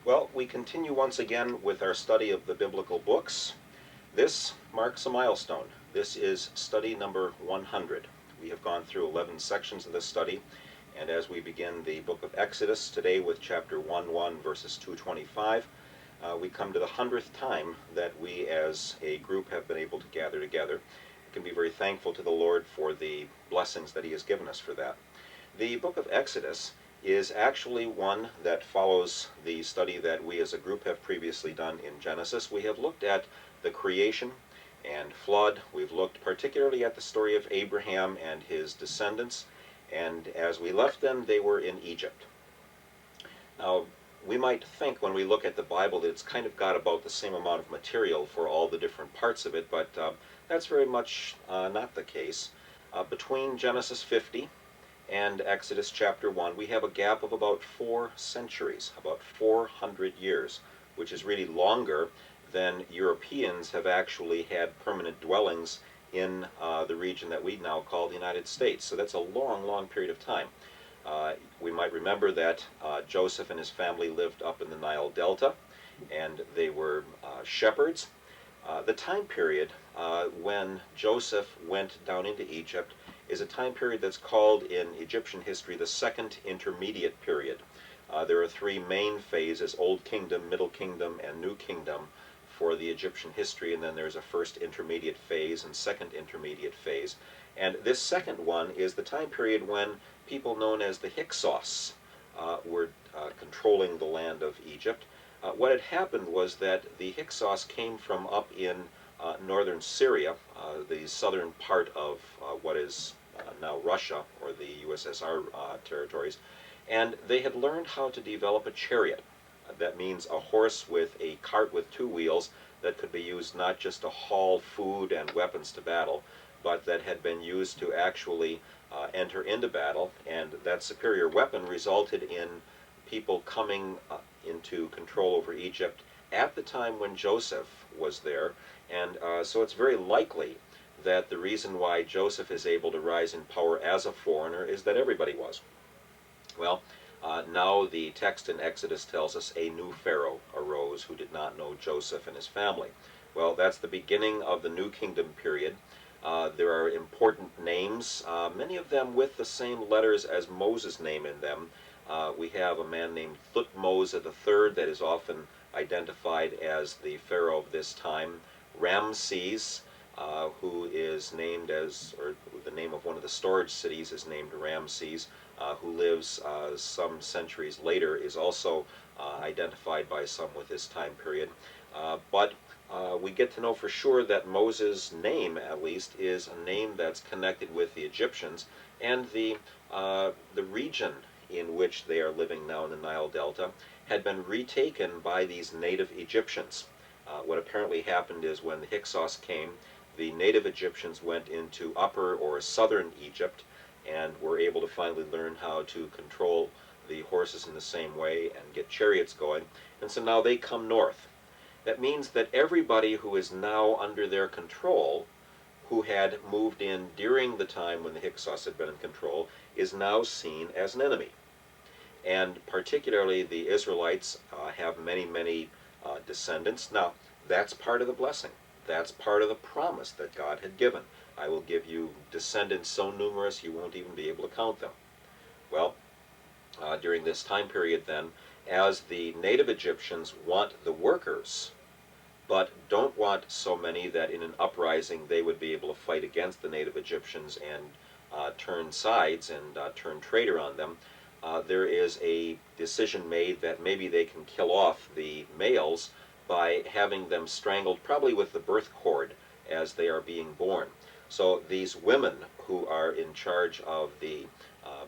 Well, we continue once again with our study of the biblical books. This marks a milestone. This is study number 100. We have gone through 11 sections of this study, and as we begin the book of Exodus today with chapter 1:1 verses 225, we come to the 100th time that we as a group have been able to gather together. We can be very thankful to the Lord for the blessings that He has given us for that. The book of Exodus is actually one that follows the study that we as a group have previously done in Genesis. We have looked at the creation and flood. We've looked particularly at the story of Abraham and his descendants, and as we left them, they were in Egypt. Now, we might think when we look at the Bible that it's kind of got about the same amount of material for all the different parts of it, but that's very much not the case. Between Genesis 50 and Exodus chapter 1, we have a gap of about 4 centuries, about 400 years, which is really longer than Europeans have actually had permanent dwellings in the region that we now call the United States. So that's a long, long period of time. We might remember that Joseph and his family lived up in the Nile Delta, and they were shepherds. The time period when Joseph went down into Egypt is a time period that's called in Egyptian history the Second Intermediate Period. There are 3 main phases: Old Kingdom, Middle Kingdom, and New Kingdom for the Egyptian history, and then there's a first intermediate phase and second intermediate phase. And this second one is the time period when people known as the Hyksos were controlling the land of Egypt. What had happened was that the Hyksos came from up in northern Syria, the southern part of what is now Russia, or the USSR territories, and they had learned how to develop a chariot. That means a horse with a cart with 2 wheels that could be used not just to haul food and weapons to battle, but that had been used to actually enter into battle, and that superior weapon resulted in people coming into control over Egypt at the time when Joseph was there, and so it's very likely that the reason why Joseph is able to rise in power as a foreigner is that everybody was. Well, now the text in Exodus tells us a new Pharaoh arose who did not know Joseph and his family. Well, that's the beginning of the New Kingdom period. There are important names, many of them with the same letters as Moses' name in them. We have a man named Thutmose III that is often identified as the Pharaoh of this time. Ramses, who is named as, or the name of one of the storage cities is named Ramses, who lives some centuries later, is also identified by some with this time period. But we get to know for sure that Moses' name, at least, is a name that's connected with the Egyptians, and the region in which they are living now in the Nile Delta had been retaken by these native Egyptians. What apparently happened is when the Hyksos came, the native Egyptians went into upper or southern Egypt and were able to finally learn how to control the horses in the same way and get chariots going, and so now they come north. That means that everybody who is now under their control, who had moved in during the time when the Hyksos had been in control, is now seen as an enemy. And particularly the Israelites have many, many descendants. Now, that's part of the blessing. That's part of the promise that God had given. I will give you descendants so numerous you won't even be able to count them. Well, during this time period then, as the native Egyptians want the workers, but don't want so many that in an uprising they would be able to fight against the native Egyptians and turn sides and turn traitor on them, there is a decision made that maybe they can kill off the males by having them strangled, probably with the birth cord, as they are being born. So these women who are in charge of the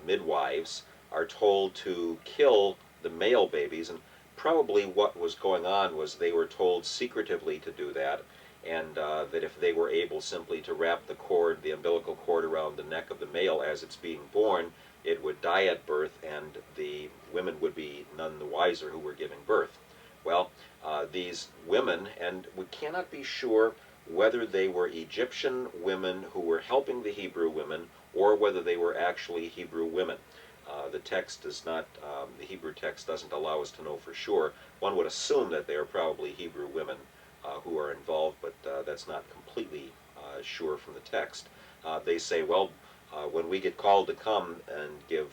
midwives are told to kill the male babies, and probably what was going on was they were told secretively to do that, and that if they were able simply to wrap the cord, the umbilical cord, around the neck of the male as it's being born, it would die at birth, and the women would be none the wiser who were giving birth. Well, these women, and we cannot be sure whether they were Egyptian women who were helping the Hebrew women or whether they were actually Hebrew women. The text does not, the Hebrew text doesn't allow us to know for sure. One would assume that they are probably Hebrew women who are involved, but that's not completely sure from the text. They say, well, when we get called to come and give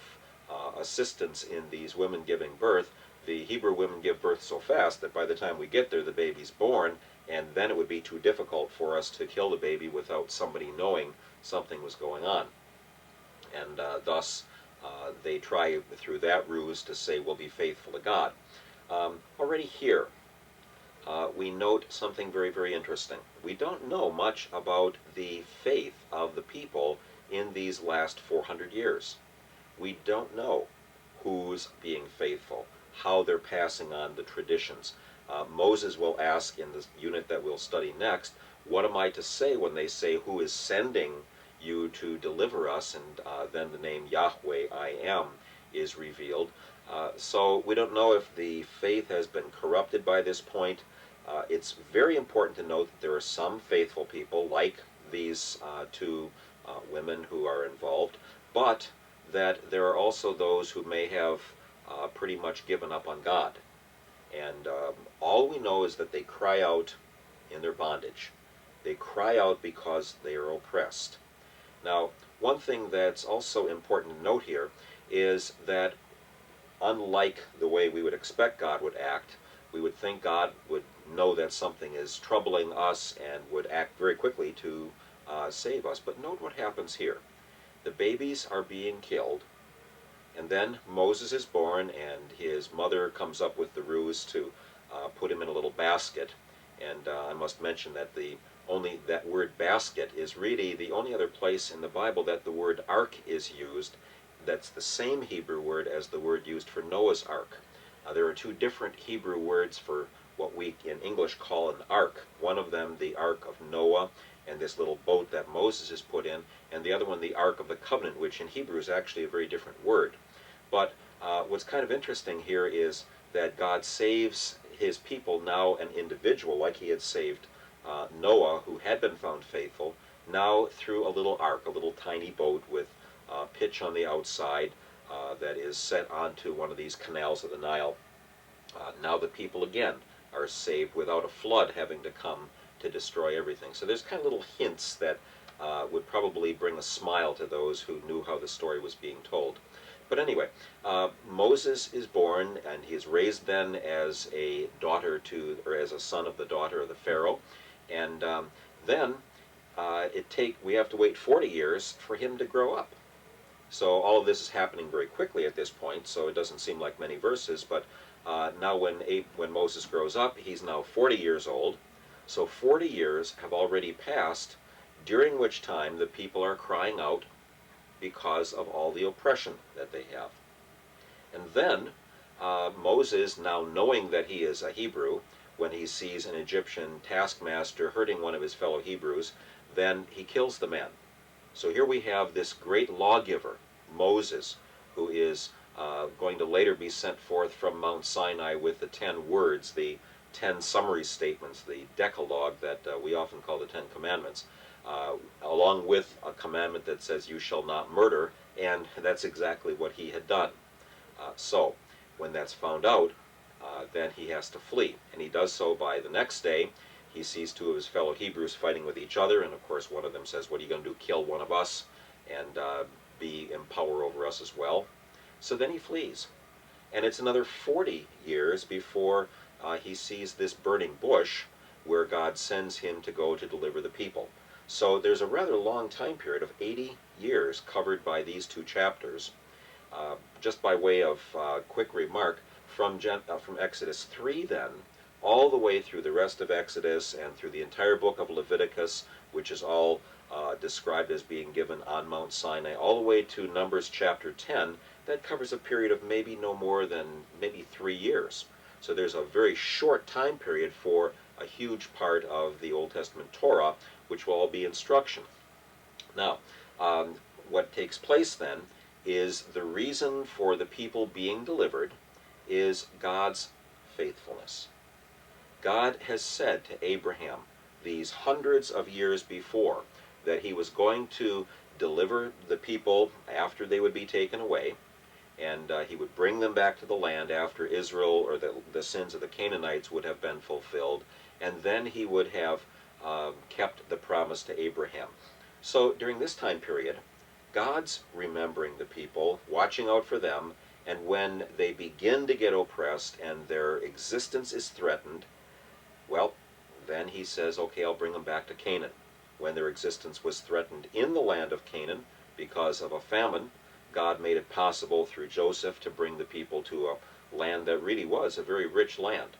assistance in these women giving birth, the Hebrew women give birth so fast that by the time we get there, the baby's born, and then it would be too difficult for us to kill the baby without somebody knowing something was going on. And thus, they try through that ruse to say we'll be faithful to God. Already here, we note something very, very interesting. We don't know much about the faith of the people in these last 400 years. We don't know who's being faithful, how they're passing on the traditions. Moses will ask in the unit that we'll study next, what am I to say when they say, who is sending you to deliver us? And then the name Yahweh, I am, is revealed. So we don't know if the faith has been corrupted by this point. It's very important to note that there are some faithful people, like these two women who are involved, but that there are also those who may have pretty much given up on God. And all we know is that they cry out in their bondage. They cry out because they are oppressed. Now, one thing that's also important to note here is that unlike the way we would expect God would act, we would think God would know that something is troubling us and would act very quickly to save us. But note what happens here. The babies are being killed, and then Moses is born, and his mother comes up with the ruse to put him in a little basket. And I must mention that that word basket is really the only other place in the Bible that the word ark is used. That's the same Hebrew word as the word used for Noah's ark. There are two different Hebrew words for what we in English call an ark. One of them, the Ark of Noah, and this little boat that Moses is put in, and the other one, the Ark of the Covenant, which in Hebrew is actually a very different word. But what's kind of interesting here is that God saves his people, now an individual, like he had saved Noah, who had been found faithful, now through a little ark, a little tiny boat with pitch on the outside that is set onto one of these canals of the Nile. Now the people again are saved without a flood having to come to destroy everything. So there's kind of little hints that would probably bring a smile to those who knew how the story was being told. But anyway, Moses is born, and he is raised then as a daughter to, or as a son of the daughter of the Pharaoh. And then we have to wait 40 years for him to grow up. So all of this is happening very quickly at this point, so it doesn't seem like many verses, but now when Moses grows up, he's now 40 years old. So 40 years have already passed, during which time the people are crying out because of all the oppression that they have. And then Moses, now knowing that he is a Hebrew, when he sees an Egyptian taskmaster hurting one of his fellow Hebrews, then he kills the man. So here we have this great lawgiver, Moses, who is going to later be sent forth from Mount Sinai with the 10 words, the 10 summary statements, the Decalogue that we often call the 10 Commandments, along with a commandment that says you shall not murder, and that's exactly what he had done. So when that's found out, then he has to flee, and he does so by the next day. He sees two of his fellow Hebrews fighting with each other, and of course one of them says, what are you going to do, kill one of us and be in power over us as well? So then he flees. And it's another 40 years before he sees this burning bush where God sends him to go to deliver the people. So there's a rather long time period of 80 years covered by these two chapters. Just by way of quick remark, from Exodus 3 then, all the way through the rest of Exodus and through the entire book of Leviticus, which is all described as being given on Mount Sinai, all the way to Numbers chapter 10, that covers a period of maybe no more than maybe 3 years. So there's a very short time period for a huge part of the Old Testament Torah, which will all be instruction. Now, what takes place then is the reason for the people being delivered is God's faithfulness. God has said to Abraham these hundreds of years before that he was going to deliver the people after they would be taken away, and he would bring them back to the land after Israel, or the sins of the Canaanites would have been fulfilled, and then he would have kept the promise to Abraham. So during this time period, God's remembering the people, watching out for them, and when they begin to get oppressed and their existence is threatened, well, then he says, okay, I'll bring them back to Canaan. When their existence was threatened in the land of Canaan because of a famine, God made it possible through Joseph to bring the people to a land that really was a very rich land.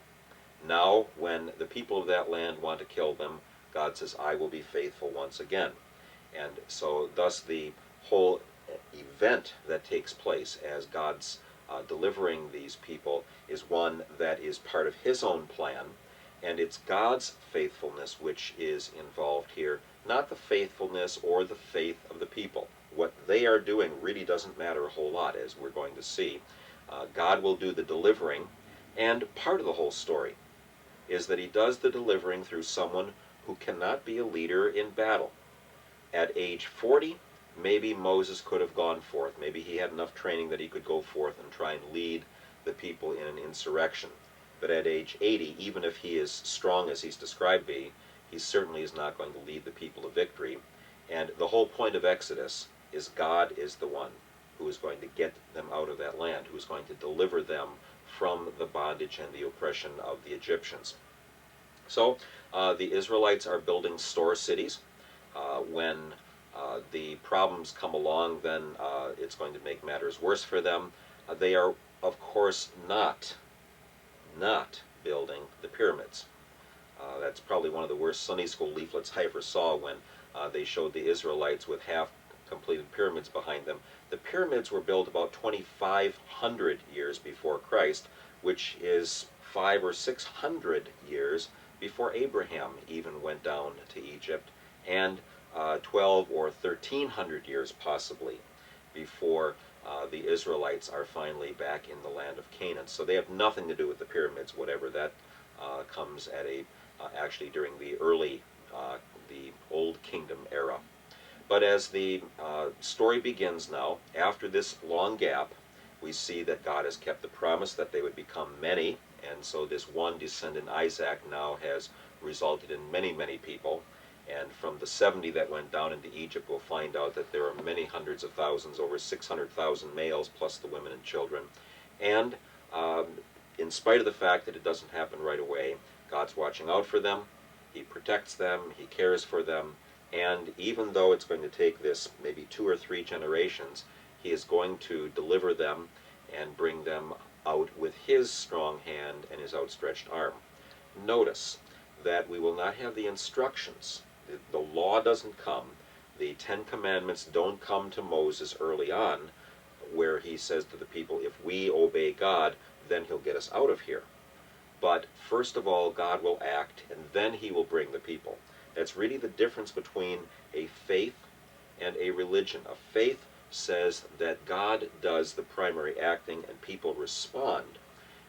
Now, when the people of that land want to kill them, God says, I will be faithful once again. And so thus the whole event that takes place as God's delivering these people is one that is part of his own plan, and it's God's faithfulness which is involved here, not the faithfulness or the faith of the people. What they are doing really doesn't matter a whole lot, as we're going to see. God will do the delivering, and part of the whole story is that he does the delivering through someone who cannot be a leader in battle. At age 40, maybe Moses could have gone forth. Maybe he had enough training that he could go forth and try and lead the people in an insurrection. But at age 80, even if he is strong as he's described be, he certainly is not going to lead the people to victory. And the whole point of Exodus is God is the one who is going to get them out of that land, who is going to deliver them from the bondage and the oppression of the Egyptians. So the Israelites are building store cities. When the problems come along, then it's going to make matters worse for them. They are, of course, not building the pyramids. That's probably one of the worst Sunday school leaflets I ever saw, when they showed the Israelites with half-completed pyramids behind them. The pyramids were built about 2,500 years before Christ, which is 500 or 600 years before Abraham even went down to Egypt, and 12 or 1,300 years possibly before the Israelites are finally back in the land of Canaan. So they have nothing to do with the pyramids, whatever that comes at actually during the early, the Old Kingdom era. But as the story begins now, after this long gap, we see that God has kept the promise that they would become many, and so this one descendant, Isaac, now has resulted in many, many people. And from the 70 that went down into Egypt, we'll find out that there are many hundreds of thousands, over 600,000 males, plus the women and children. And in spite of the fact that it doesn't happen right away, God's watching out for them, he protects them, he cares for them, and even though it's going to take this maybe 2 or 3 generations, he is going to deliver them and bring them out with his strong hand and his outstretched arm. Notice that we will not have the instructions. The law doesn't come. The 10 Commandments don't come to Moses early on, where he says to the people, if we obey God, then he'll get us out of here. But first of all, God will act, and then he will bring the people. That's really the difference between a faith and a religion. A faith says that God does the primary acting and people respond.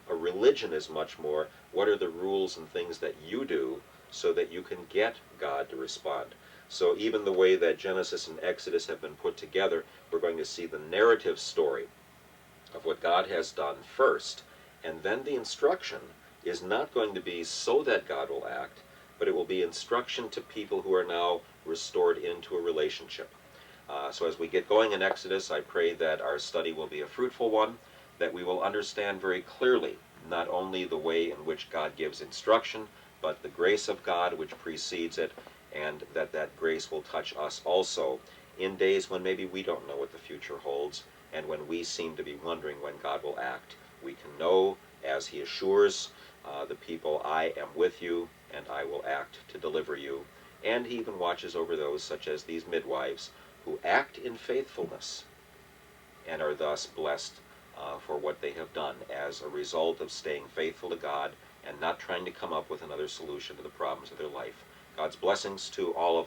A religion is much more, what are the rules and things that you do so that you can get God to respond. So even the way that Genesis and Exodus have been put together, we're going to see the narrative story of what God has done first, and then the instruction is not going to be so that God will act, but it will be instruction to people who are now restored into a relationship. So as we get going in Exodus, I pray that our study will be a fruitful one, that we will understand very clearly not only the way in which God gives instruction, but the grace of God which precedes it, and that grace will touch us also in days when maybe we don't know what the future holds, and when we seem to be wondering when God will act. We can know, as he assures the people, I am with you, and I will act to deliver you. And he even watches over those, such as these midwives, who act in faithfulness and are thus blessed for what they have done as a result of staying faithful to God and not trying to come up with another solution to the problems of their life. God's blessings to all of us.